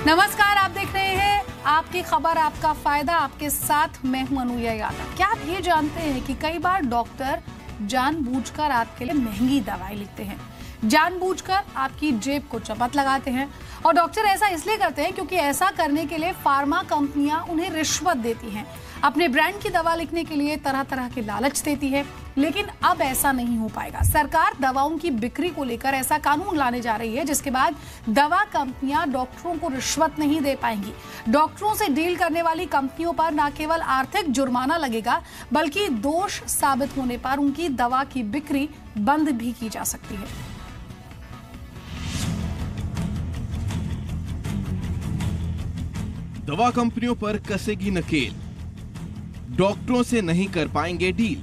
नमस्कार, आप देख रहे हैं आपकी खबर, आपका फायदा। आपके साथ मैं हूं अनुया यादव। क्या आप ये जानते हैं कि कई बार डॉक्टर जानबूझकर आपके लिए महंगी दवाई लिखते हैं, जानबूझकर आपकी जेब को चपत लगाते हैं। और डॉक्टर ऐसा इसलिए करते हैं क्योंकि ऐसा करने के लिए फार्मा कंपनियां उन्हें रिश्वत देती हैं, अपने ब्रांड की दवा लिखने के लिए तरह तरह के लालच देती है। लेकिन अब ऐसा नहीं हो पाएगा। सरकार दवाओं की बिक्री को लेकर ऐसा कानून लाने जा रही है जिसके बाद दवा कंपनियां डॉक्टरों को रिश्वत नहीं दे पाएंगी। डॉक्टरों से डील करने वाली कंपनियों पर न केवल आर्थिक जुर्माना लगेगा बल्कि दोष साबित होने पर उनकी दवा की बिक्री बंद भी की जा सकती है। दवा कंपनियों पर कसेगी नकेल, डॉक्टरों से नहीं कर पाएंगे डील,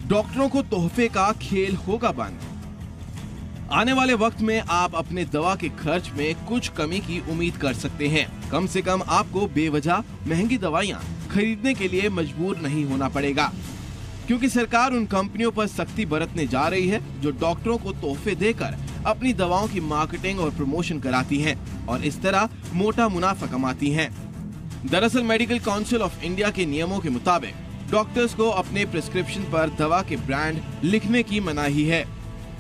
डॉक्टरों को तोहफे का खेल होगा बंद। आने वाले वक्त में आप अपने दवा के खर्च में कुछ कमी की उम्मीद कर सकते हैं। कम से कम आपको बेवजह महंगी दवाइयां खरीदने के लिए मजबूर नहीं होना पड़ेगा, क्योंकि सरकार उन कंपनियों पर सख्ती बरतने जा रही है जो डॉक्टरों को तोहफे देकर अपनी दवाओं की मार्केटिंग और प्रमोशन कराती हैं और इस तरह मोटा मुनाफा कमाती हैं। दरअसल मेडिकल काउंसिल ऑफ इंडिया के नियमों के मुताबिक डॉक्टर्स को अपने प्रिस्क्रिप्शन पर दवा के ब्रांड लिखने की मनाही है,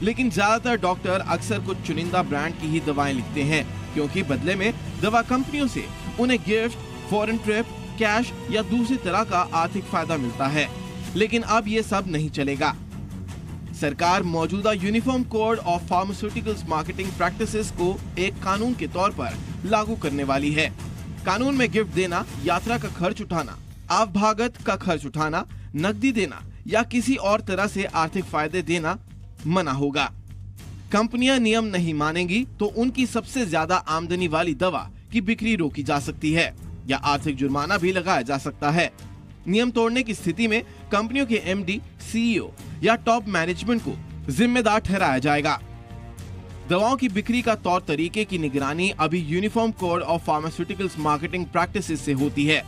लेकिन ज्यादातर डॉक्टर अक्सर कुछ चुनिंदा ब्रांड की ही दवाएं लिखते हैं, क्योंकि बदले में दवा कंपनियों से उन्हें गिफ्ट, फॉरेन ट्रिप, कैश या दूसरी तरह का आर्थिक फायदा मिलता है। लेकिन अब ये सब नहीं चलेगा। सरकार मौजूदा uniform code of pharmaceuticals marketing practices को एक कानून के तौर पर लागू करने वाली है। कानून में गिफ्ट देना, यात्रा का खर्च उठाना, आवभगत का खर्च उठाना, नकदी देना या किसी और तरह से आर्थिक फायदे देना मना होगा। कंपनियां नियम नहीं मानेंगी तो उनकी सबसे ज्यादा आमदनी वाली दवा की बिक्री रोकी जा सकती है या आर्थिक जुर्माना भी लगाया जा सकता है। नियम तोड़ने की स्थिति में कंपनियों के एमडी, सीईओ या टॉप मैनेजमेंट को जिम्मेदार ठहराया जाएगा। दवाओं की बिक्री का तौर तरीके की निगरानी अभी uniform code of pharmaceuticals marketing practices से होती है,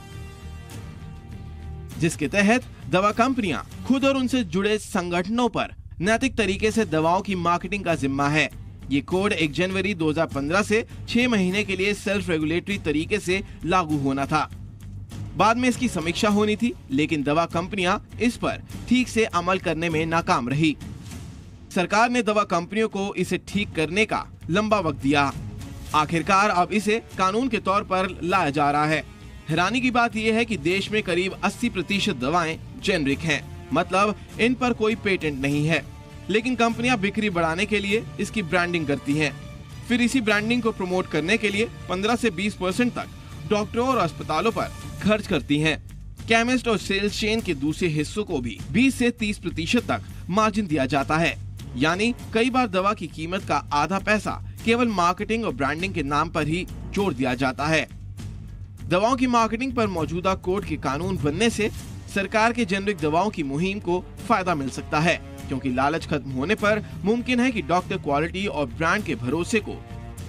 जिसके तहत दवा कंपनियां खुद और उनसे जुड़े संगठनों पर नैतिक तरीके से दवाओं की मार्केटिंग का जिम्मा है। ये कोड 1 जनवरी 2015 से 6 महीने के लिए सेल्फ रेगुलेटरी तरीके से लागू होना था। बाद में इसकी समीक्षा होनी थी, लेकिन दवा कंपनियां इस पर ठीक से अमल करने में नाकाम रही। सरकार ने दवा कंपनियों को इसे ठीक करने का लंबा वक्त दिया। आखिरकार अब इसे कानून के तौर पर लाया जा रहा है। हैरानी की बात यह है कि देश में करीब 80% दवाएं जेनरिक हैं, मतलब इन पर कोई पेटेंट नहीं है, लेकिन कंपनियां बिक्री बढ़ाने के लिए इसकी ब्रांडिंग करती हैं। फिर इसी ब्रांडिंग को प्रमोट करने के लिए 15 से 20% तक डॉक्टरों और अस्पतालों पर खर्च करती हैं। केमिस्ट और सेल्स चेन के दूसरे हिस्सों को भी 20 से 30% तक मार्जिन दिया जाता है, यानी कई बार दवा की कीमत का आधा पैसा केवल मार्केटिंग और ब्रांडिंग के नाम पर ही जोड़ दिया जाता है। दवाओं की मार्केटिंग पर मौजूदा कोड के कानून बनने से सरकार के जेनरिक दवाओं की मुहिम को फायदा मिल सकता है, क्योंकि लालच खत्म होने पर मुमकिन है कि डॉक्टर क्वालिटी और ब्रांड के भरोसे को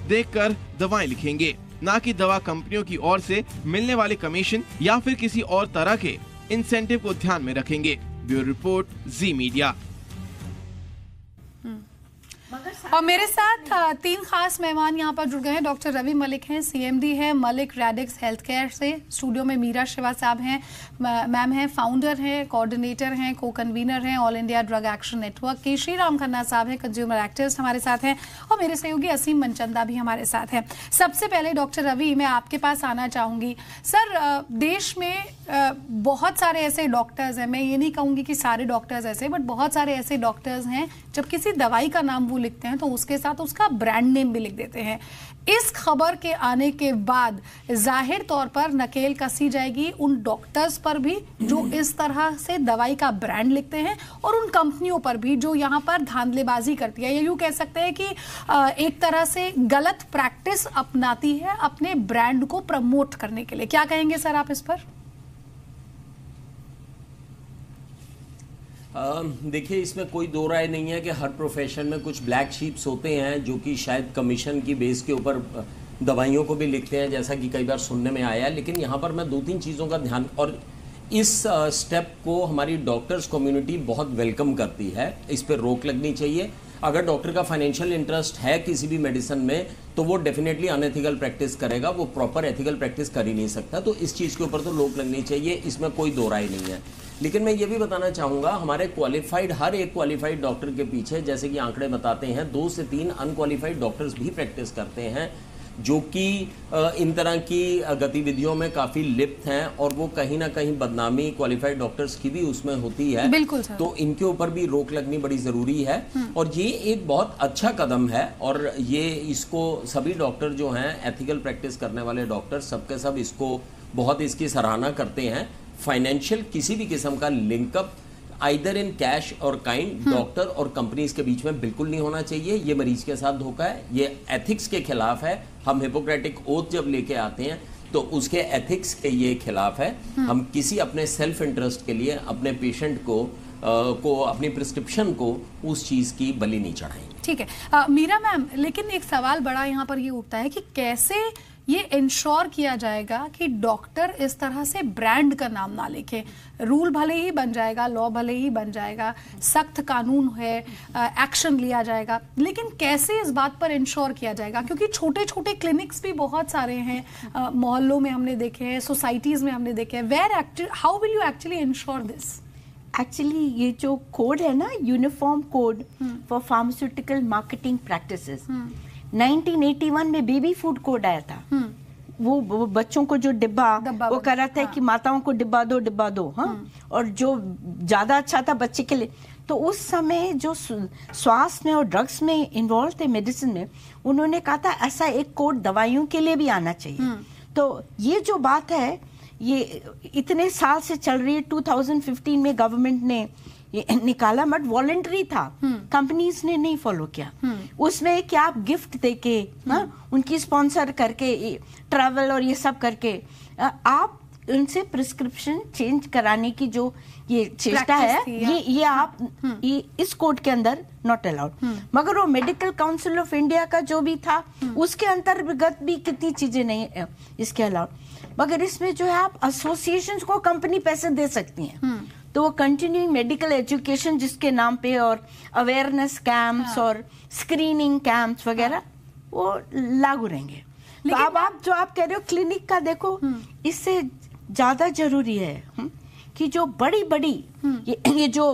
देखकर दवाएं लिखेंगे, ना कि दवा कंपनियों की ओर से मिलने वाले कमीशन या फिर किसी और तरह के इंसेंटिव को ध्यान में रखेंगे। ब्यूरो रिपोर्ट, जी मीडिया। और मेरे साथ 3 खास मेहमान यहाँ पर जुड़ गए हैं। डॉक्टर रवि मलिक हैं, सीएमडी है मलिक रेडिक्स हेल्थ केयर से। स्टूडियो में मीरा शिवा साहब हैं, मैम हैं, फाउंडर हैं, कोऑर्डिनेटर हैं, को कन्वीनर हैं all India drug action network की। श्री राम खन्ना साहब हैं, कंज्यूमर एक्टिविस्ट हमारे साथ हैं, और मेरे सहयोगी असीम मनचंदा भी हमारे साथ हैं। सबसे पहले डॉक्टर रवि, मैं आपके पास आना चाहूंगी। सर, देश में बहुत सारे ऐसे डॉक्टर्स हैं, मैं ये नहीं कहूंगी कि सारे डॉक्टर्स ऐसे, बट बहुत सारे ऐसे डॉक्टर्स हैं जब किसी दवाई का नाम वो लिखते हैं तो उसके साथ उसका ब्रांड नेम भी लिख देते हैं। इस खबर के आने के बाद जाहिर तौर पर नकेल कसी जाएगी उन डॉक्टर्स पर भी जो इस तरह से दवाई का ब्रांड लिखते हैं, और उन कंपनियों पर भी जो यहाँ पर धांधलेबाजी करती है, या यूं कह सकते हैं कि एक तरह से गलत प्रैक्टिस अपनाती है अपने ब्रांड को प्रमोट करने के लिए। क्या कहेंगे सर आप इस पर? देखिए, इसमें कोई दो राय नहीं है कि हर प्रोफेशन में कुछ ब्लैक शीप्स होते हैं जो कि शायद कमीशन की बेस के ऊपर दवाइयों को भी लिखते हैं, जैसा कि कई बार सुनने में आया। लेकिन यहाँ पर मैं 2-3 चीज़ों का ध्यान, और इस स्टेप को हमारी डॉक्टर्स कम्युनिटी बहुत वेलकम करती है। इस पर रोक लगनी चाहिए। अगर डॉक्टर का फाइनेंशियल इंटरेस्ट है किसी भी मेडिसिन में तो वो डेफिनेटली अनएथिकल प्रैक्टिस करेगा, वो प्रॉपर एथिकल प्रैक्टिस कर ही नहीं सकता। तो इस चीज़ के ऊपर तो रोक लगनी चाहिए, इसमें कोई दो राय नहीं है। लेकिन मैं ये भी बताना चाहूँगा, हमारे क्वालिफाइड, हर एक क्वालिफाइड डॉक्टर के पीछे, जैसे कि आंकड़े बताते हैं, 2 से 3 अनक्वालिफाइड डॉक्टर्स भी प्रैक्टिस करते हैं, जो कि इन तरह की गतिविधियों में काफ़ी लिप्त हैं, और वो कहीं ना कहीं बदनामी क्वालिफाइड डॉक्टर्स की भी उसमें होती है। बिल्कुल सर। तो इनके ऊपर भी रोक लगनी बड़ी ज़रूरी है, और ये एक बहुत अच्छा कदम है, और ये इसको सभी डॉक्टर जो हैं, एथिकल प्रैक्टिस करने वाले डॉक्टर, सबके सब इसको बहुत इसकी सराहना करते हैं। फाइनेंशियल किसी भी किस्म का लिंकअप आइदर इन कैश और काइंड डॉक्टर और कंपनीज के बीच में बिल्कुल नहीं होना चाहिए। ये मरीज के साथ धोखा है, ये एथिक्स के खिलाफ है। हम हिपोक्रेटिक ओथ जब लेके आते हैं तो उसके एथिक्स के ये खिलाफ है। हम किसी अपने सेल्फ इंटरेस्ट के लिए अपने पेशेंट को अपनी प्रिस्क्रिप्शन को उस चीज की बलि नहीं चढ़ाएंगे। ठीक है मीरा मैम, लेकिन एक सवाल बड़ा यहाँ पर ये उठता है कि कैसे ये इंश्योर किया जाएगा कि डॉक्टर इस तरह से ब्रांड का नाम ना लिखे। रूल भले ही बन जाएगा, लॉ भले ही बन जाएगा, सख्त कानून है, एक्शन लिया जाएगा, लेकिन कैसे इस बात पर इंश्योर किया जाएगा? क्योंकि छोटे छोटे क्लिनिक्स भी बहुत सारे हैं, मोहल्लों में हमने देखे हैं, सोसाइटीज में हमने देखे हैं। How will you actually ensure this? Actually ये जो कोड है ना, uniform code for pharmaceutical marketing practices, 1981 में बेबी फूड कोड आया था। वो बच्चों को जो डिब्बा वो कर रहा था कि माताओं को डिब्बा दो, हाँ, और जो ज्यादा अच्छा था बच्चे के लिए। तो उस समय जो स्वास्थ्य में और ड्रग्स में इन्वॉल्व थे, मेडिसिन में, उन्होंने कहा था ऐसा एक कोड दवाइयों के लिए भी आना चाहिए। तो ये जो बात है, ये इतने साल से चल रही है। 2015 में गवर्नमेंट ने ये निकाला, बट वॉलंटरी था, कंपनीज ने नहीं फॉलो किया। उसमें क्या आप गिफ्ट देके, उनकी स्पॉन्सर करके, ट्रैवल और ये सब करके आप उनसे प्रिस्क्रिप्शन चेंज कराने की जो ये चेष्टा है, ये आप ये इस कोड के अंदर नॉट अलाउड। मगर वो मेडिकल काउंसिल ऑफ इंडिया का जो भी था, उसके अंतर्गत भी कितनी चीजें नहीं इसके अलाउड। मगर इसमें जो है आप एसोसिएशंस को कंपनी पैसे दे सकती हैं, तो वो कंटिन्यूइंग मेडिकल एजुकेशन जिसके नाम पे, और अवेयरनेस कैंप्स और स्क्रीनिंग कैंप्स वगैरह वो लागू रहेंगे। तो अब आप जो आप कह रहे हो क्लिनिक का, देखो इससे ज्यादा जरूरी है कि जो बड़ी ये जो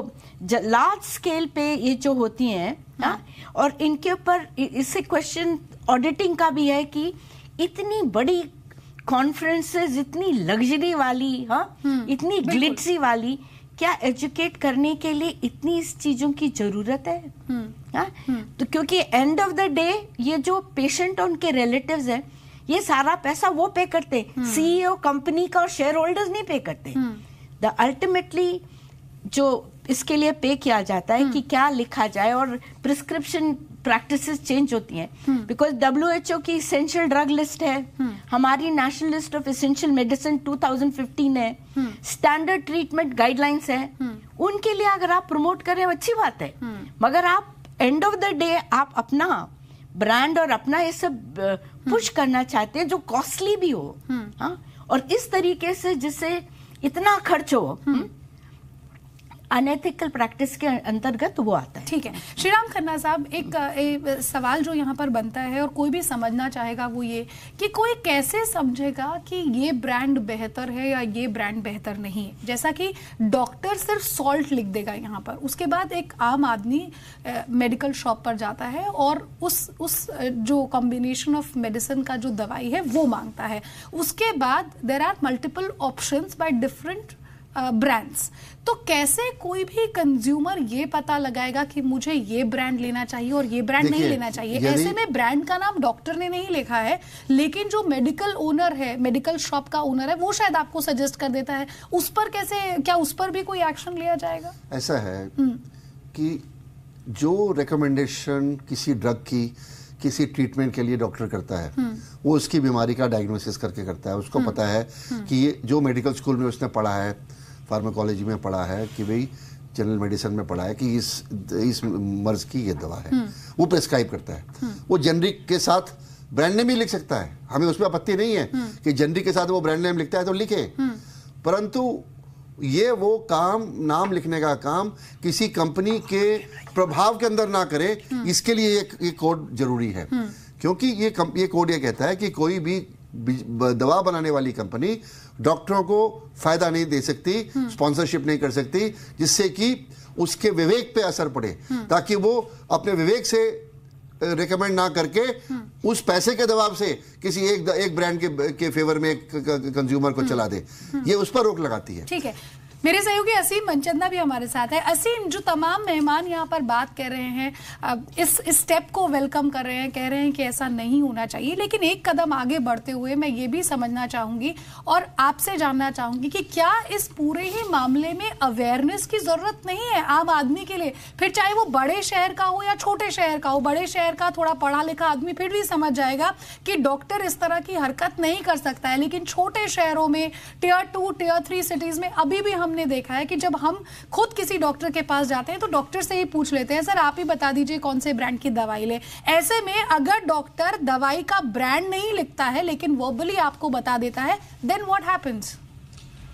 लार्ज स्केल पे ये जो होती हैं, और इनके ऊपर इससे क्वेश्चन ऑडिटिंग का भी है कि इतनी बड़ी कॉन्फ्रेंसेस, इतनी लग्जरी वाली, इतनी ग्लिटसी वाली, क्या एजुकेट करने के लिए इतनी इस चीजों की जरूरत है? तो क्योंकि एंड ऑफ द डे ये जो पेशेंट और उनके रिलेटिव्स हैं, ये सारा पैसा वो पे करते, सीईओ कंपनी का और शेयर होल्डर्स नहीं पे करते। द अल्टीमेटली जो इसके लिए पे किया जाता है कि क्या लिखा जाए, और प्रिस्क्रिप्शन प्रैक्टिसेस चेंज होती हैं, बिकॉज WHO की इसेंशियल ड्रग लिस्ट है, हमारी national list of essential medicine 2015 है, स्टैंडर्ड ट्रीटमेंट गाइडलाइंस है, उनके लिए अगर आप प्रमोट करें अच्छी बात है। मगर आप एंड ऑफ द डे आप अपना ब्रांड और अपना ये सब पुश करना चाहते हैं जो कॉस्टली भी हो, और इस तरीके से जिससे इतना खर्च हो, अनएथिकल प्रैक्टिस के अंतर्गत वो आता है। ठीक है श्रीराम खन्ना साहब, एक सवाल जो यहाँ पर बनता है और कोई भी समझना चाहेगा वो ये कि कोई कैसे समझेगा कि ये ब्रांड बेहतर है या ये ब्रांड बेहतर नहीं है? जैसा कि डॉक्टर सिर्फ सॉल्ट लिख देगा यहाँ पर, उसके बाद एक आम आदमी मेडिकल शॉप पर जाता है और उस जो कॉम्बिनेशन ऑफ मेडिसिन का जो दवाई है वो मांगता है। उसके बाद there are multiple options by different brands. तो कैसे कोई भी कंज्यूमर ये पता लगाएगा कि मुझे ये ब्रांड लेना चाहिए और ये ब्रांड नहीं लेना चाहिए? ऐसे में ब्रांड का नाम डॉक्टर ने नहीं लिखा है, लेकिन जो मेडिकल ओनर है, मेडिकल शॉप का ओनर है, वो शायद आपको सजेस्ट कर देता है। उस पर कैसे, क्या उस पर भी कोई एक्शन लिया जाएगा? ऐसा है कि जो रिकमेंडेशन किसी ड्रग की किसी ट्रीटमेंट के लिए डॉक्टर करता है, वो उसकी बीमारी का डायग्नोसिस करके करता है। उसको पता है कि ये जो मेडिकल स्कूल में उसने पढ़ा है, फार्माकोलॉजी में पढ़ा है, कि भाई जनरल मेडिसिन में पढ़ा है कि इस मर्ज की ये दवा है, वो प्रेस्क्राइब करता है। वो जेनरिक के साथ ब्रांड नेम भी लिख सकता है, हमें उसमें आपत्ति नहीं है कि जेनरिक के साथ वो ब्रांड नेम लिखता है तो लिखे, परंतु ये वो काम, नाम लिखने का काम किसी कंपनी के प्रभाव के अंदर ना करे, इसके लिए एक कोड जरूरी है। क्योंकि ये कोड ये कहता है कि कोई भी दवा बनाने वाली कंपनी डॉक्टरों को फायदा नहीं दे सकती, स्पॉन्सरशिप नहीं कर सकती, जिससे कि उसके विवेक पे असर पड़े, ताकि वो अपने विवेक से रिकमेंड ना करके उस पैसे के दबाव से किसी एक ब्रांड के फेवर में कंज्यूमर को चला दे। ये उस पर रोक लगाती है। ठीक है, मेरे सहयोगी असीम मनचंदा भी हमारे साथ है। असीम, जो तमाम मेहमान यहाँ पर बात कर रहे हैं, इस स्टेप को वेलकम कर रहे हैं, कह रहे हैं कि ऐसा नहीं होना चाहिए, लेकिन एक कदम आगे बढ़ते हुए मैं ये भी समझना चाहूंगी और आपसे जानना चाहूंगी कि क्या इस पूरे ही मामले में अवेयरनेस की जरूरत नहीं है आम आदमी के लिए? फिर चाहे वो बड़े शहर का हो या छोटे शहर का हो, बड़े शहर का थोड़ा पढ़ा लिखा आदमी फिर भी समझ जाएगा कि डॉक्टर इस तरह की हरकत नहीं कर सकता है, लेकिन छोटे शहरों में, टियर 2, टियर 3 सिटीज में अभी भी हमने देखा है कि जब हम खुद किसी डॉक्टर के पास जाते हैं तो डॉक्टर से ही पूछ लेते हैं, सर आप ही बता दीजिए कौन से ब्रांड की दवाई ले। ऐसे में अगर डॉक्टर दवाई का ब्रांड नहीं लिखता है लेकिन वर्बली आपको बता देता है, देन व्हाट हैपेंस?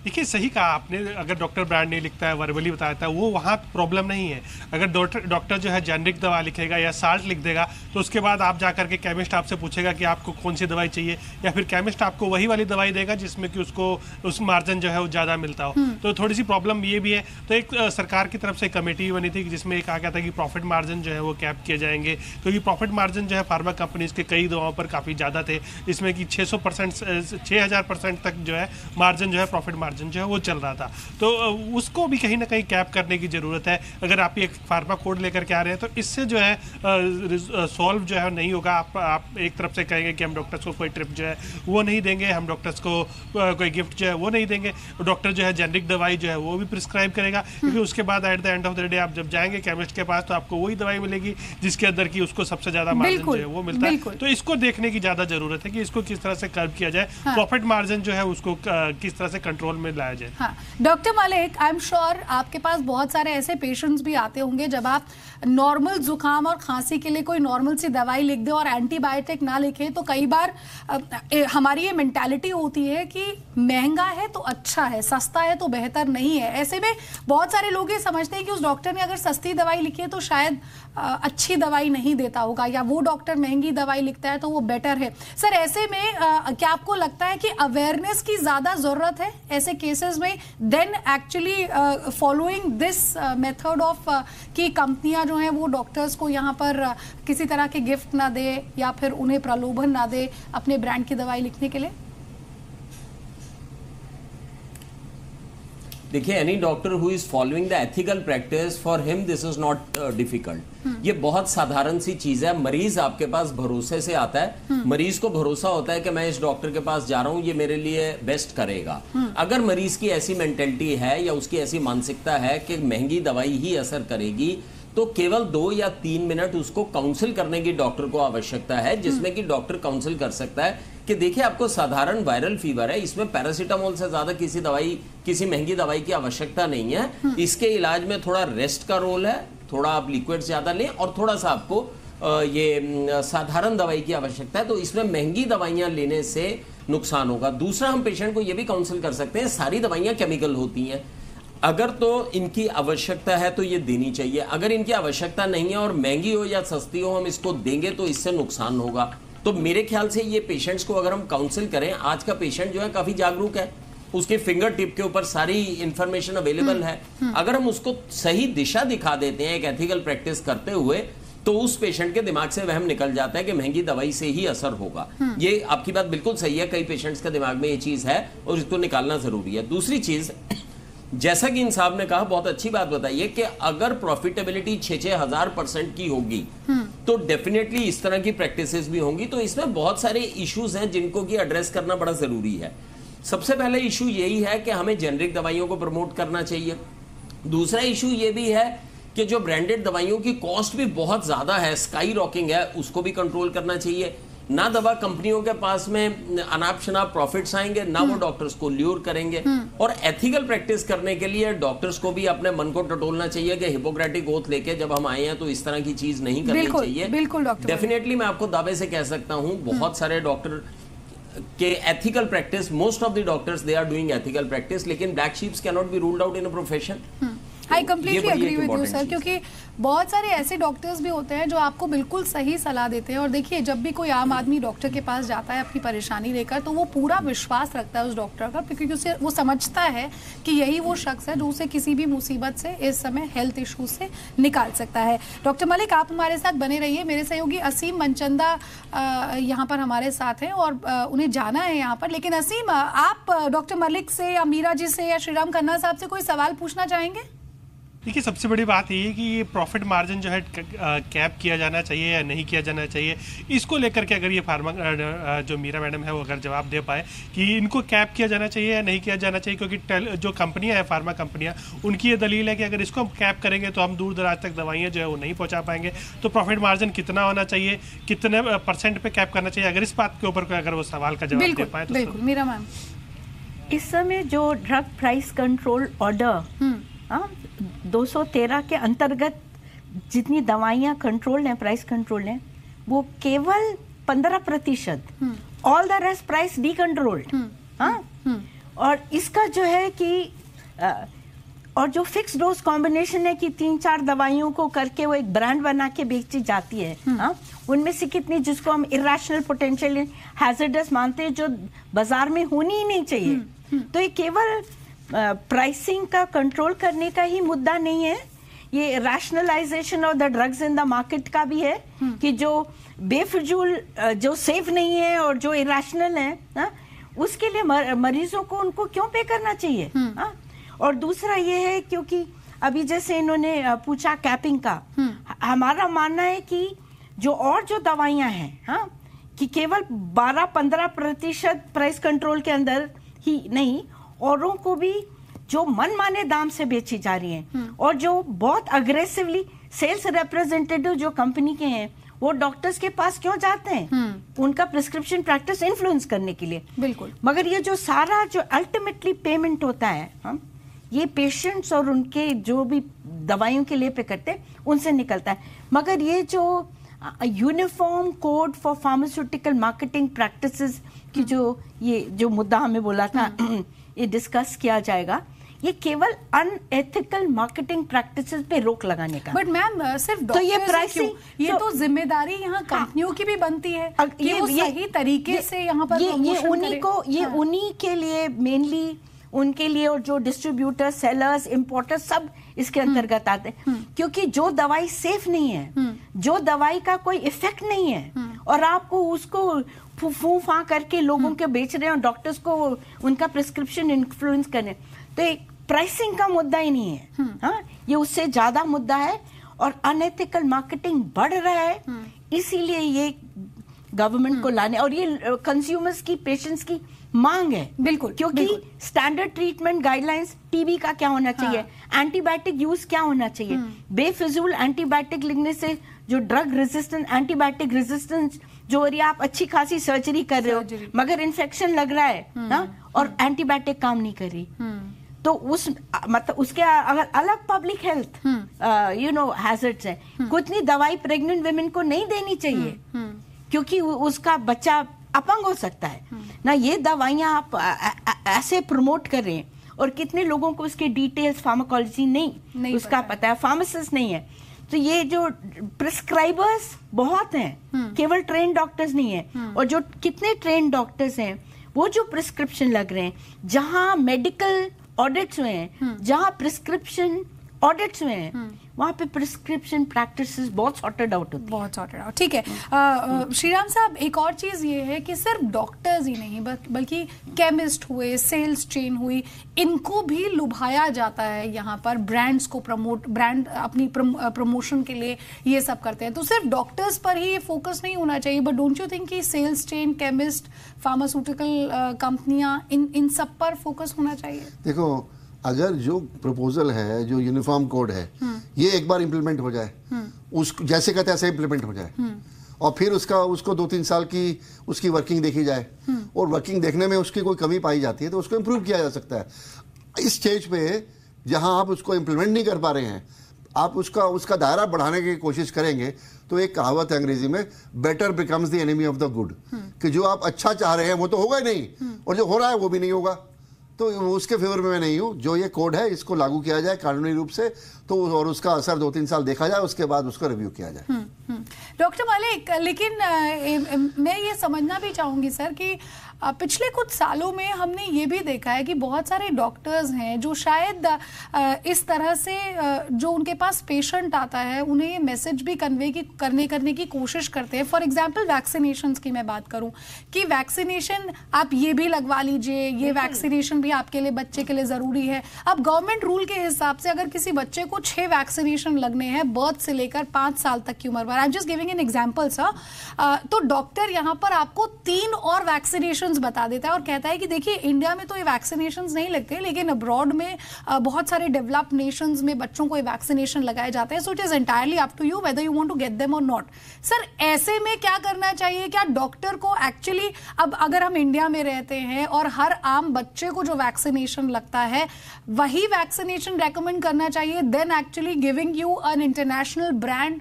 देखिए, सही कहा आपने, अगर डॉक्टर ब्रांड नहीं लिखता है, वर्बली बताता है, वो वहाँ प्रॉब्लम नहीं है। अगर डॉक्टर जो है जेनरिक दवा लिखेगा या साल्ट लिख देगा, तो उसके बाद आप जाकर के केमिस्ट आपसे पूछेगा कि आपको कौन सी दवाई चाहिए, या फिर केमिस्ट आपको वही वाली दवाई देगा जिसमें कि उसको उस मार्जिन जो है वो ज़्यादा मिलता हो। तो थोड़ी सी प्रॉब्लम ये भी है। तो एक सरकार की तरफ से कमेटी बनी थी जिसमें कहा गया था कि प्रॉफिट मार्जिन जो है वो कैप किए जाएंगे, क्योंकि प्रॉफिट मार्जिन जो है फार्मा कंपनीज के कई दवाओं पर काफ़ी ज़्यादा थे, इसमें कि 6000% तक जो है मार्जिन जो है प्रॉफिट मार्जिन जो है वो चल रहा था। तो उसको भी कहीं ना कहीं कैप करने की जरूरत है। अगर आप एक फार्मा कोड लेकर के आ रहे हैं तो इससे जो है सॉल्व जो है नहीं होगा। आप एक तरफ से कहेंगे कि हम डॉक्टर्स को कोई ट्रिप जो है वो नहीं देंगे, हम डॉक्टर्स को कोई गिफ्ट जो है वो नहीं देंगे, डॉक्टर जो है जेनरिक दवाई जो है वो भी प्रिस्क्राइब करेगा, क्योंकि उसके बाद at the end of the day आप जब जाएंगे केमिस्ट के पास तो आपको वही दवाई मिलेगी जिसके अंदर की उसको सबसे ज्यादा मार्जिन जो है वो मिलता है। तो इसको देखने की ज्यादा जरूरत है कि इसको किस तरह से कर्व किया जाए, प्रॉफिट मार्जिन जो है उसको किस तरह से कंट्रोल में लाया जाए। हाँ, doctor Malik, I am sure आपके पास बहुत सारे ऐसे पेशेंट्स भी आते होंगे जब आप नॉर्मल जुकाम और खांसी के लिए कोई नॉर्मल सी दवाई लिख दे और एंटीबायोटिक ना लिखे, तो कई बार हमारी ये मेंटालिटी होती है कि महंगा है तो अच्छा है, सस्ता है तो बेहतर नहीं है। ऐसे में बहुत सारे लोग ये समझते हैं कि उस डॉक्टर ने अगर सस्ती दवाई लिखी है तो शायद अच्छी दवाई नहीं देता होगा, या वो डॉक्टर महंगी दवाई लिखता है तो वो बेटर है। सर, ऐसे में क्या आपको लगता है कि अवेयरनेस की ज्यादा जरूरत है ऐसे केसेस में then actually following this method of कि कंपनियां जो हैं वो डॉक्टर्स को यहाँ पर किसी तरह के गिफ्ट ना दे या फिर उन्हें प्रलोभन ना दे अपने ब्रांड की दवाई लिखने के लिए? देखिए, any doctor who is following the ethical practice, for him this is not difficult. ये बहुत साधारण सी चीज है। मरीज आपके पास भरोसे से आता है, मरीज को भरोसा होता है कि मैं इस डॉक्टर के पास जा रहा हूं, ये मेरे लिए बेस्ट करेगा। अगर मरीज की ऐसी मेंटेलिटी है या उसकी ऐसी मानसिकता है कि महंगी दवाई ही असर करेगी, तो केवल 2 या 3 मिनट उसको काउंसिल करने की डॉक्टर को आवश्यकता है, जिसमें कि डॉक्टर काउंसिल कर सकता है कि देखिए आपको साधारण वायरल फीवर है, इसमें पैरासीटामोल से ज्यादा किसी महंगी दवाई की आवश्यकता नहीं है। इसके इलाज में थोड़ा रेस्ट का रोल है, थोड़ा आप लिक्विड ज्यादा लें और थोड़ा सा आपको ये साधारण दवाई की आवश्यकता है, तो इसमें महंगी दवाइयां लेने से नुकसान होगा। दूसरा, हम पेशेंट को यह भी काउंसिल कर सकते हैं, सारी दवाइयां केमिकल होती हैं, अगर तो इनकी आवश्यकता है तो ये देनी चाहिए, अगर इनकी आवश्यकता नहीं है और महंगी हो या सस्ती हो हम इसको देंगे तो इससे नुकसान होगा। तो मेरे ख्याल से ये पेशेंट्स को अगर हम काउंसिल करें, आज का पेशेंट जो है काफी जागरूक है, उसके फिंगर टिप के ऊपर सारी इंफॉर्मेशन अवेलेबल है, अगर हम उसको सही दिशा दिखा देते हैं एक एथिकल प्रैक्टिस करते हुए, तो उस पेशेंट के दिमाग से वहम निकल जाता है कि महंगी दवाई से ही असर होगा। ये आपकी बात बिल्कुल सही है, कई पेशेंट्स के दिमाग में ये चीज है और इसको निकालना जरूरी है। दूसरी चीज, जैसा कि इन साहब ने कहा, बहुत अच्छी बात बताई है कि अगर प्रॉफिटेबिलिटी 6,000% की होगी तो डेफिनेटली इस तरह की प्रैक्टिसेस भी होंगी। तो इसमें बहुत सारे इश्यूज हैं जिनको कि एड्रेस करना बड़ा जरूरी है। सबसे पहले इशू यही है कि हमें जेनरिक दवाइयों को प्रमोट करना चाहिए। दूसरा इशू ये भी है कि जो ब्रांडेड दवाइयों की कॉस्ट भी बहुत ज्यादा है, स्काई रॉकिंग है, उसको भी कंट्रोल करना चाहिए। ना दवा कंपनियों के पास में अनाप शनाप प्रॉफिट्स आएंगे, ना वो डॉक्टर्स को ल्यूर करेंगे। और एथिकल प्रैक्टिस करने के लिए डॉक्टर्स को भी अपने मन को टटोलना चाहिए कि हिपोक्रेटिक ओथ लेके जब हम आए हैं तो इस तरह की चीज नहीं करनी चाहिए। बिल्कुल डॉक्टर, डेफिनेटली मैं आपको दावे से कह सकता हूं, बहुत सारे डॉक्टर के ethical practice, most of the doctors they are doing ethical practice, लेकिन black sheeps can not be ruled out in a profession. I completely agree with you sir, क्योंकि बहुत सारे ऐसे डॉक्टर्स भी होते हैं जो आपको बिल्कुल सही सलाह देते हैं। और देखिए, जब भी कोई आम आदमी डॉक्टर के पास जाता है अपनी परेशानी लेकर, तो वो पूरा विश्वास रखता है उस डॉक्टर का, क्योंकि उसे वो समझता है कि यही वो शख्स है जो उसे किसी भी मुसीबत से, इस समय हेल्थ इशू से निकाल सकता है। डॉक्टर मलिक, आप हमारे साथ बने रहिए। मेरे सहयोगी असीम मनचंदा यहाँ पर हमारे साथ हैं और उन्हें जाना है यहाँ पर। लेकिन असीम, आप डॉक्टर मलिक से या मीरा जी से या श्रीराम खन्ना साहब से कोई सवाल पूछना चाहेंगे? देखिए, सबसे बड़ी बात ये है कि ये प्रॉफिट मार्जिन जो है कैप किया जाना चाहिए या नहीं किया जाना चाहिए, इसको लेकर के अगर ये फार्मा जो मीरा मैडम है वो अगर जवाब दे पाए कि इनको कैप किया जाना चाहिए या नहीं किया जाना चाहिए, क्योंकि जो कंपनियां हैं, फार्मा कंपनियां, उनकी ये दलील है कि अगर इसको हम कैप करेंगे तो हम दूर दराज तक दवाइयाँ जो है वो नहीं पहुँचा पाएंगे। तो प्रॉफिट मार्जिन कितना होना चाहिए, कितने % पे कैप करना चाहिए, अगर इस बात के ऊपर अगर वो सवाल का जवाब दे पाए तो। बिल्कुल मीरा मैम, इस समय जो ड्रग प्राइस कंट्रोल ऑर्डर 213 के अंतर्गत जितनी दवाइयाँ कंट्रोल हैं, प्राइस कंट्रोल हैं, वो केवल 15%, all the rest price D controlled. और इसका जो है कि और जो फिक्स डोज कॉम्बिनेशन है कि 3-4 दवाइयों को करके वो एक ब्रांड बना के बेची जाती है, उनमें से कितनी जिसको हम इरेशनल पोटेंशियल हैजर्डस मानते हैं, जो बाजार में होनी ही नहीं चाहिए। तो ये केवल प्राइसिंग का कंट्रोल करने का ही मुद्दा नहीं है, ये rationalisation of the drugs in the market का भी है कि जो बेफिजूल, जो सेफ नहीं है और जो इरेशनल है, उसके लिए मरीजों को उनको क्यों पे करना चाहिए। और दूसरा ये है, क्योंकि अभी जैसे इन्होंने पूछा कैपिंग का, हमारा मानना है कि जो दवाइयां हैं कि केवल 12-15% प्राइस कंट्रोल के अंदर ही नहीं, औरों को भी जो मनमाने दाम से बेची जा रही हैं, और जो बहुत अग्रेसिवली सेल्स रिप्रेजेंटेटिव जो कंपनी के हैं, वो डॉक्टर्स के पास क्यों जाते हैं? उनका प्रिस्क्रिप्शन प्रैक्टिस इन्फ्लुएंस करने के लिए। बिल्कुल। मगर ये जो सारा जो अल्टीमेटली पेमेंट होता है, ये पेशेंट्स और उनके जो भी दवाइयों के लिए पे करते हैं, उनसे निकलता है। मगर ये जो uniform code for pharmaceutical marketing practices की जो मुद्दा हमें बोला था ये डिस्कस किया जाएगा, ये केवल अनएथिकल मार्केटिंग प्रैक्टिसेस पे रोक लगाने का। बट मैम, सिर्फ तो ये प्राइसिंग, ये तो जिम्मेदारी यहाँ कंपनियों की भी बनती है कि वो सही तरीके से यहाँ पर उन्हीं के लिए मेनली, उनके लिए, और जो डिस्ट्रीब्यूटर, सेलर्स, इंपोर्टर्स सब इसके अंतर्गत आते हैं। क्योंकि जो दवाई सेफ नहीं है, जो दवाई का कोई इफेक्ट नहीं है, और आपको उसको फूफा करके लोगों के बेच रहे हैं और डॉक्टर्स को उनका प्रिस्क्रिप्शन इन्फ्लुएंस करने, तो एक प्राइसिंग का मुद्दा ही नहीं है। ये उससे ज्यादा मुद्दा है, और अनएथिकल मार्केटिंग बढ़ रहा है, इसीलिए ये गवर्नमेंट को लाने, और ये कंज्यूमर्स की, पेशेंट्स की मांग है। बिल्कुल, क्योंकि स्टैंडर्ड ट्रीटमेंट गाइडलाइंस, टीबी का क्या होना चाहिए, एंटीबायोटिक यूज क्या होना चाहिए, बेफिजूल एंटीबायोटिक लिखने से जो ड्रग रेजिस्टेंस, एंटीबायोटिक रेजिस्टेंस जो आप अच्छी खासी सर्जरी कर रहे हो, मगर इन्फेक्शन लग रहा है और एंटीबायोटिक काम नहीं कर रही, तो मतलब उसके अगर अलग पब्लिक हेल्थ हैजर्ड्स है। कुछ दवाई प्रेग्नेंट विमेन को नहीं देनी चाहिए, क्योंकि उसका बच्चा अपंग हो सकता है ना। ये दवाइयां आप ऐसे प्रमोट कर रहे हैं, और कितने लोगों को उसके डिटेल्स, फार्माकोलॉजी नहीं उसका पता है, फार्मासिस्ट नहीं है। तो ये जो प्रिस्क्राइबर्स बहुत हैं, केवल ट्रेन डॉक्टर्स नहीं है, और जो कितने ट्रेन डॉक्टर्स हैं, वो जो प्रिस्क्रिप्शन लग रहे हैं, जहां मेडिकल ऑडिट्स हुए हैं, जहां प्रिस्क्रिप्शन ऑडिट्स हुए हैं, वहाँ पे प्रिस्क्रिप्शन प्रैक्टिसेस बहुत सॉर्टेड आउट होती है, बहुत सॉर्टेड आउट। ठीक है श्रीराम साहब, एक और चीज ये है कि सिर्फ डॉक्टर्स ही नहीं बल्कि केमिस्ट हुए, सेल्स चेन हुई, इनको भी लुभाया जाता है यहाँ पर, ब्रांड्स को ब्रांड अपनी प्रमोशन के लिए ये सब करते हैं। तो सिर्फ डॉक्टर्स पर ही ये फोकस नहीं होना चाहिए, बट डोंट यू थिंक कि सेल्स चेन, केमिस्ट, फार्मास्यूटिकल कंपनियां, इन सब पर फोकस होना चाहिए? देखो, अगर जो प्रपोजल है, जो यूनिफॉर्म कोड है, ये एक बार इम्प्लीमेंट हो जाए, जैसे कहते हैं ऐसे इम्प्लीमेंट हो जाए, और फिर उसको 2-3 साल की उसकी वर्किंग देखी जाए, और वर्किंग देखने में उसकी कोई कमी पाई जाती है तो उसको इम्प्रूव किया जा सकता है। इस स्टेज पे जहां आप उसको इम्प्लीमेंट नहीं कर पा रहे हैं, आप उसका दायरा बढ़ाने की कोशिश करेंगे, तो एक कहावत है अंग्रेजी में, better becomes the enemy of the good, कि जो आप अच्छा चाह रहे हैं वो तो होगा ही नहीं, और जो हो रहा है वो भी नहीं होगा। तो उसके फेवर में मैं नहीं हूँ। जो ये कोड है इसको लागू किया जाए कानूनी रूप से, तो और उसका असर 2-3 साल देखा जाए, उसके बाद उसको रिव्यू किया जाए। डॉक्टर मलिक, लेकिन मैं ये समझना भी चाहूंगी सर कि पिछले कुछ सालों में हमने ये भी देखा है कि बहुत सारे डॉक्टर्स हैं जो शायद इस तरह से जो उनके पास पेशेंट आता है उन्हें ये मैसेज भी कन्वे करने की कोशिश करते हैं। फॉर एग्जांपल वैक्सीनेशंस की मैं बात करूं कि वैक्सीनेशन आप ये भी लगवा लीजिए, ये वैक्सीनेशन भी आपके लिए, बच्चे के लिए जरूरी है। अब गवर्नमेंट रूल के हिसाब से अगर किसी बच्चे को 6 वैक्सीनेशन लगने हैं बर्थ से लेकर 5 साल तक की उम्र पर, I am just giving an example sir, तो डॉक्टर यहाँ पर आपको 3 और वैक्सीनेशन बता देता है और कहता है कि देखिए इंडिया में तो ये वैक्सीनेशंस नहीं लगते, लेकिन अब्रॉड में बहुत सारे डेवलप्ड नेशंस में बच्चों को ये वैक्सीनेशन लगाए जाते हैं। So it is entirely up to you whether you want to get them or not. Sir, ऐसे में क्या करना चाहिए? क्या डॉक्टर को एक्चुअली, अब अगर हम इंडिया में रहते हैं और हर आम बच्चे को जो वैक्सीनेशन लगता है वही वैक्सीनेशन रेकमेंड करना चाहिए then actually giving you an international brand?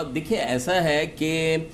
देखिए, ऐसा है कि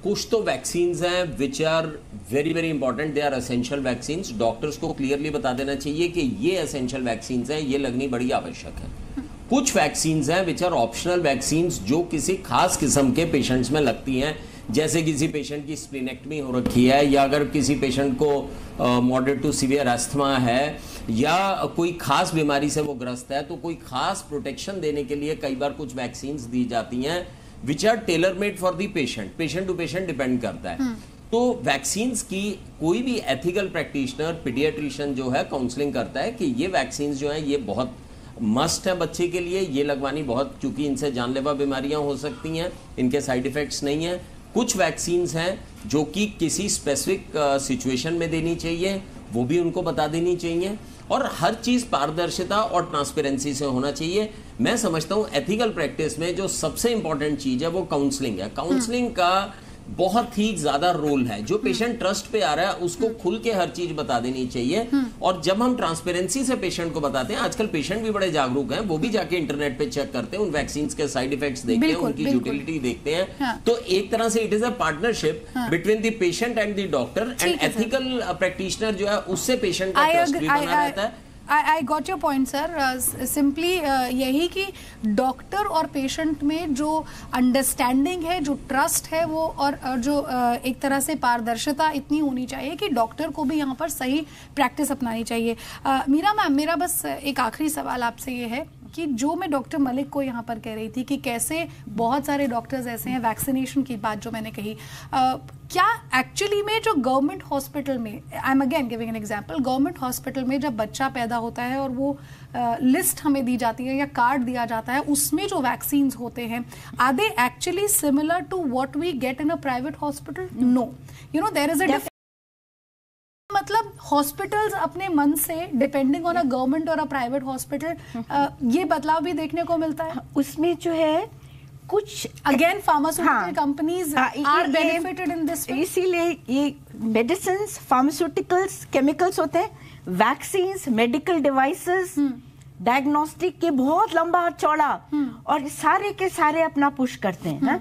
कुछ तो वैक्सीन्स हैं which are very very important, they are essential vaccines. Doctors को क्लियरली बता देना चाहिए कि ये एसेंशियल वैक्सीन्स हैं, ये लगनी बड़ी आवश्यक है। कुछ वैक्सीन्स हैं विच आर ऑप्शनल वैक्सीन्स जो किसी खास किस्म के पेशेंट्स में लगती हैं, जैसे किसी पेशेंट की स्प्लीनेक्टमी हो रखी है, या अगर किसी पेशेंट को मॉडरेट टू सीवियर अस्थमा है, या कोई खास बीमारी से वो ग्रस्त है, तो कोई खास प्रोटेक्शन देने के लिए कई बार कुछ वैक्सीन्स दी जाती हैं which are tailor made for the patient. Patient to patient depend करता है। तो वैक्सीन्स की कोई भी एथिकल प्रैक्टिशनर, पीडियाट्रिशियन जो है काउंसलिंग करता है कि ये वैक्सीन्स जो है ये बहुत मस्ट है बच्चे के लिए, ये लगवानी बहुत, क्योंकि इनसे जानलेवा बीमारियां हो सकती हैं, इनके साइड इफेक्ट्स नहीं है। कुछ वैक्सीन्स हैं जो कि किसी स्पेसिफिक सिचुएशन में देनी चाहिए, वो भी उनको बता देनी चाहिए, और हर चीज पारदर्शिता और ट्रांसपेरेंसी से होना चाहिए। मैं समझता हूं एथिकल प्रैक्टिस में जो सबसे इंपॉर्टेंट चीज है वो काउंसलिंग है। काउंसलिंग का बहुत ही ज्यादा रोल है। जो पेशेंट ट्रस्ट पे आ रहा है उसको खुल के हर चीज बता देनी चाहिए, और जब हम ट्रांसपेरेंसी से पेशेंट को बताते हैं, आजकल पेशेंट भी बड़े जागरूक हैं, वो भी जाके इंटरनेट पे चेक करते हैं, उन वैक्सीन के साइड इफेक्ट्स देखते हैं, उनकी यूटिलिटी देखते हैं। हाँ। तो एक तरह से it is a partnership between the patient and the doctor, and ethical practitioner जो है उससे पेशेंट का ट्रस्ट भी बना रहता है। I got your point sir. Simply यही कि डॉक्टर और पेशेंट में जो अंडरस्टैंडिंग है, जो ट्रस्ट है, वो और जो एक तरह से पारदर्शिता इतनी होनी चाहिए कि डॉक्टर को भी यहाँ पर सही प्रैक्टिस अपनानी चाहिए। मीरा मैम, मेरा बस एक आखिरी सवाल आपसे ये है कि जो मैं डॉक्टर मलिक को यहाँ पर कह रही थी कि कैसे बहुत सारे डॉक्टर्स ऐसे हैं, वैक्सीनेशन की बात जो मैंने कही, क्या एक्चुअली में जो गवर्नमेंट हॉस्पिटल में, I am again giving an example, government hospital में जब बच्चा पैदा होता है और वो लिस्ट हमें दी जाती है या कार्ड दिया जाता है, उसमें जो वैक्सीन होते हैं, are they actually similar to what we get in a private hospital? No, you know there is a मतलब हॉस्पिटल्स अपने मन से डिपेंडिंग ऑन अ गवर्नमेंट और अ प्राइवेट हॉस्पिटल, ये बदलाव भी देखने को मिलता है। उसमें जो है कुछ again pharmaceutical companies are benefited in this. इसीलिए ये मेडिसिन, फार्मास्यूटिकल्स, केमिकल्स होते हैं, वैक्सीन्स, मेडिकल डिवाइसेस, डायग्नोस्टिक के बहुत लंबा और चौड़ा, और सारे के सारे अपना पुश करते हैं।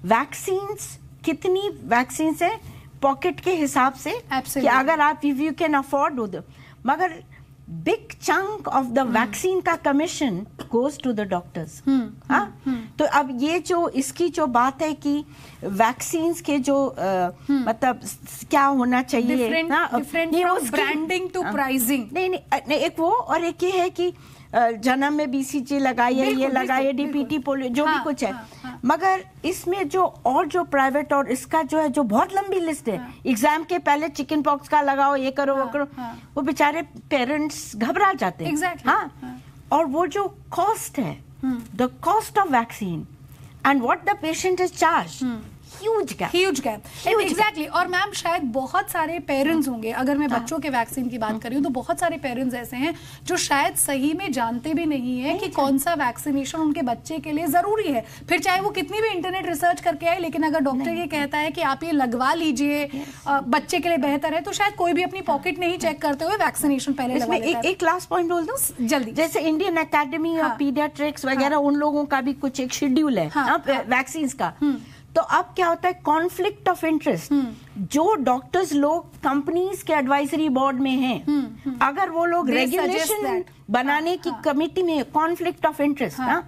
वैक्सीन्स, कितनी वैक्सीन्स है पॉकेट के हिसाब से कि अगर आप इफ यू कैन अफोर्ड, मगर big chunk of the vaccine का commission goes to the doctors. तो अब ये जो इसकी जो बात है कि वैक्सीन्स के जो मतलब क्या होना चाहिए, डिफरेंट ब्रांडिंग टू प्राइसिंग, नहीं, एक वो, और एक ये है कि जन्म में BCG लगाइए, ये लगाइए, DPT, पोलियो, जो भी कुछ है। मगर इसमें जो और जो प्राइवेट और इसका जो है, जो बहुत लंबी लिस्ट है, एग्जाम के पहले चिकन पॉक्स का लगाओ, ये करो, वो करो, वो बेचारे पेरेंट्स घबरा जाते हैं। हाँ, और वो जो कॉस्ट है, the cost of vaccine and what the patient is charge, huge gap exactly. और मैम शायद बहुत सारे पेरेंट्स होंगे, अगर मैं बच्चों के वैक्सीन की बात करी हूँ तो बहुत सारे पेरेंट्स ऐसे हैं जो शायद सही में जानते भी नहीं है कि कौन सा वैक्सीनेशन उनके बच्चे के लिए जरूरी है। फिर चाहे वो कितनी भी इंटरनेट रिसर्च करके आए, लेकिन अगर डॉक्टर ये कहता है कि आप ये लगवा लीजिए, बच्चे के लिए बेहतर है, तो शायद कोई भी अपनी पॉकेट नहीं चेक करते हुए वैक्सीनेशन पहले लगवा लेता है। एक लास्ट पॉइंट बोल दूं जल्दी, जैसे इंडियन एकेडमी और पीडियाट्रिक्स वगैरह, उन लोगों का भी कुछ एक शेड्यूल है वैक्सीन का। तो अब क्या होता है, कॉन्फ्लिक्ट ऑफ इंटरेस्ट। जो डॉक्टर्स लोग कंपनीज के एडवाइजरी बोर्ड में हैं, अगर वो लोग रेगुलेशन बनाने की कमेटी में कॉन्फ्लिक्ट ऑफ इंटरेस्ट ना,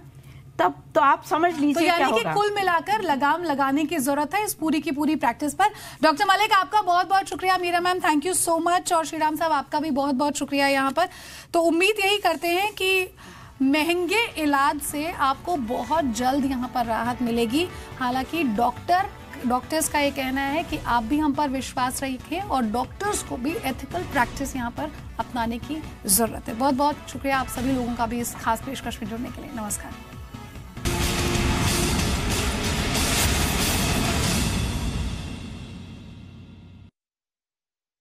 तब तो आप समझ लीजिए तो यानी क्या कि होगा। कुल मिलाकर लगाम लगाने की जरूरत है इस पूरी की पूरी प्रैक्टिस पर। डॉक्टर मलिक, आपका बहुत बहुत शुक्रिया। Meera ma'am, thank you so much. और श्रीराम साहब, आपका भी बहुत बहुत शुक्रिया यहाँ पर। तो उम्मीद यही करते हैं कि महंगे इलाज से आपको बहुत जल्द यहाँ पर राहत मिलेगी। हालांकि डॉक्टर्स का ये कहना है कि आप भी हम पर विश्वास रखें और डॉक्टर्स को भी एथिकल प्रैक्टिस यहाँ पर अपनाने की जरूरत है। बहुत बहुत शुक्रिया आप सभी लोगों का भी इस खास पेशकश में जुड़ने के लिए। नमस्कार।